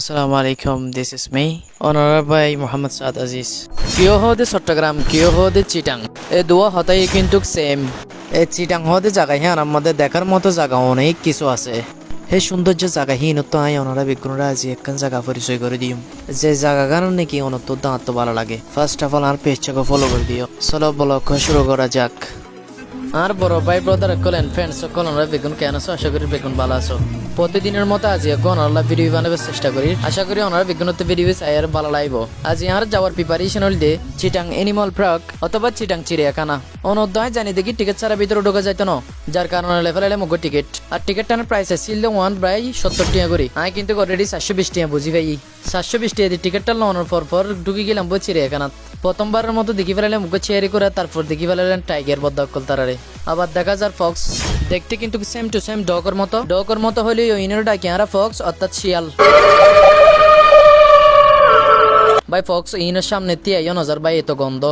Assalamu alaikum, this is me, Honorable by Muhammad Saad Aziz. কিয় হদে চট্টগ্রাম কিয় হদে চিটাং এই দুয়া হতাই কিন্তু সেম। এই চিটাং হদে জায়গা হ্যাঁ আমাদের দেখার মতো জায়গা অনেক কিছু আছে। সেই সৌন্দর্য জায়গা হিনত আই ওনারা বিজ্ঞানরা আজি একখান জায়গা পরিচয় করে দিম যে জায়গা কারণ নাকি অনত দাঁত ভালো লাগে। ফার্স্ট অফ অল আর পেজটাকে ফলো করে দিও। চলো ব্লগ শুরু করা যাক। আর বড় ভাই ব্রাদার কলেন ফ্রেন্ডস সকল আমরা বেগুন কেন আছো, আশা করি বেগুন ভালো আছো। প্রতিদিনের মতো আজি এখন আমরা ভিডিও বানাবার চেষ্টা করি, আশা করি ওনারা বেগুনতে ভিডিও চাই আর ভালো লাগবো। আজি আর যাওয়ার প্রিপারেশন হল দে চিটাং এনিমাল পার্ক অথবা চিটাং চিড়িয়াখানা। অনদ্যয় জানি দেখি টিকিট ছাড়া ভিতরে ঢোকা যাইতো না, যার কারণে লেফেলাইলে মুখ টিকিট আর টিকিট টানার প্রাইস ছিল ওয়ান প্রায় 70 টাকা করে। আমি কিন্তু অলরেডি 720 টাকা বুঝি ভাই 720 টাকা দিয়ে টিকিটটা লওয়ানোর পর ঢুকে গেলাম বই চিড়িয়াখানাত। প্রথমবারের মতো দেখি ফেলাইলে মুখে চেয়ারি করে, তারপর দেখি ফেলাইলেন টাইগার বদ্দাকল তারারে। আবার দেখা যার ফক্স দেখতে কিন্তু সেম টু সেম ডগর মতো হলে ইউনিয়ন ডাকি আর ফক্স অর্থাৎ শিয়াল। ভাই ফক্স ইনের সামনে তিয়া নজর ভাই এত গন্ধ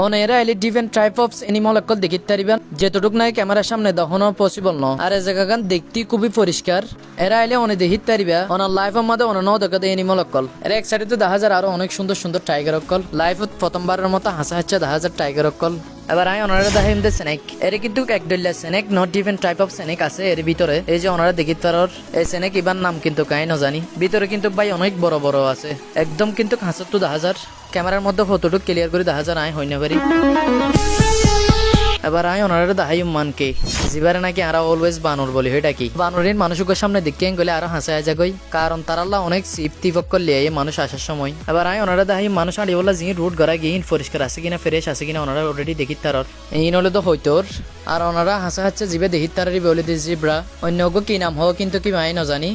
অনেরা এলি ডিফারেন্ট টাইপ অফ এনিমাল অকল দেখিতে পারিবেন, যেতটুক নাই ক্যামেরার সামনে দেখানো পসিবল ন। আর এই জায়গাখান দেখতে খুবই পরিষ্কার। এরা এলে অনেক দেখিতে পারিবে ওনার লাইফের মধ্যে অন্য দেখা এনিমাল অকল। এরা এক সাইডে তো দেখা যায় আরো অনেক সুন্দর সুন্দর টাইগার অকল। লাইফত প্রথমবারের মতো হাসা হাসা দেখা যায় টাইগার অকল। এবার আমি ওনারা দেখাইম দে স্নেক। এর কিন্তু একদলীয় snake not different type of snake আছে এর ভিতরে। এই যে ওনারা দেখিতে পারার এই স্নেক ইবার নাম কিন্তু কাই না জানি। ভিতরে কিন্তু ভাই অনেক বড় বড় আছে, একদম কিন্তু হাসার তো দেখা যায়। ক্যামেরার মধ্যে ফটোটুক ক্লিয়ার করে দেখা যায় নাই হয় না পারি। এবার আমি ওনারা দেখাই মানকে জিবারে নাকি আরা অলওয়েজ বানর বলি এটা কি বানরের মানুষের সামনে দেখে গেলে আরো হাসা হাজা গই, কারণ তারাল্লা অনেক সিফতি পক্কর লিয়ে মানুষ আসার সময়। এবার আমি ওনারা দেখাই মানুষ আড়ি বলা যে রোড গড়া গিয়ে পরিষ্কার আছে কিনা ফ্রেশ আছে কিনা ওনারা অলরেডি দেখি তার এই নলে তো হইতোর। আর ওনারা হাসা হাসছে জিবে দেখি তারারই বলে দিয়ে জিব্রা অন্য কি নাম হোক কিন্তু কি মাই না জানি।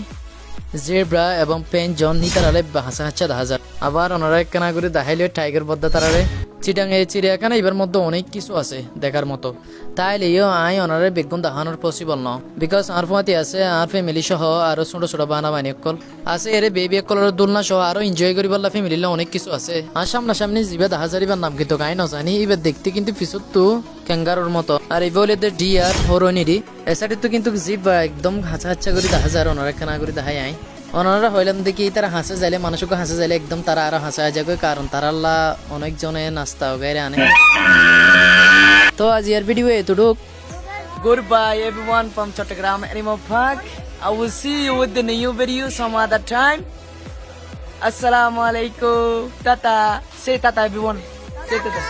জেব্রা এবং পেন জন নি তারালে হাসা হাসছে দেখা যায়। আবার ওনারা একখানা করে দেখাইলে টাইগার বদ্দা তারারে। চিটাং এই চিড়িয়াখানা এবার মধ্যে অনেক কিছু আছে দেখার মতো, তাইলে আই ওনারে বেগুন দেখানোর পসিবল ন। বিকজ আর ফুয়াতি আছে আর ফ্যামিলি সহ আরো ছোট ছোট বানা বানি অকল আছে। এর বেবি অকলের দোলনা সহ আরো এনজয় করি বললা ফ্যামিলির অনেক কিছু আছে। আর সামনাসামনি জিবা দেখা যারিবার নাম কিন্তু গাই নজানি। এবার দেখতে কিন্তু পিছত তো ক্যাঙ্গারোর মতো। আর এই বলে ডিয়ার হরনিরি এসাইডে তো কিন্তু জিব একদম হাঁচা হাঁচা করে দেখা যায়। ওনারা খানা করে দেখাই আই ওনারা হইলাম দেখি তারা হাসে যাইলে মানুষকে হাসে যাইলে একদম তারা আরো হাসা যাবে, কারণ তারা অনেকজনে নাস্তা গাইরে আনে। তো আজ এর ভিডিও এতটুক। Goodbye everyone from Chattogram Animal Park. I will see you with the new video some other time. Assalamu alaikum. Tata. Say tata everyone. Say tata.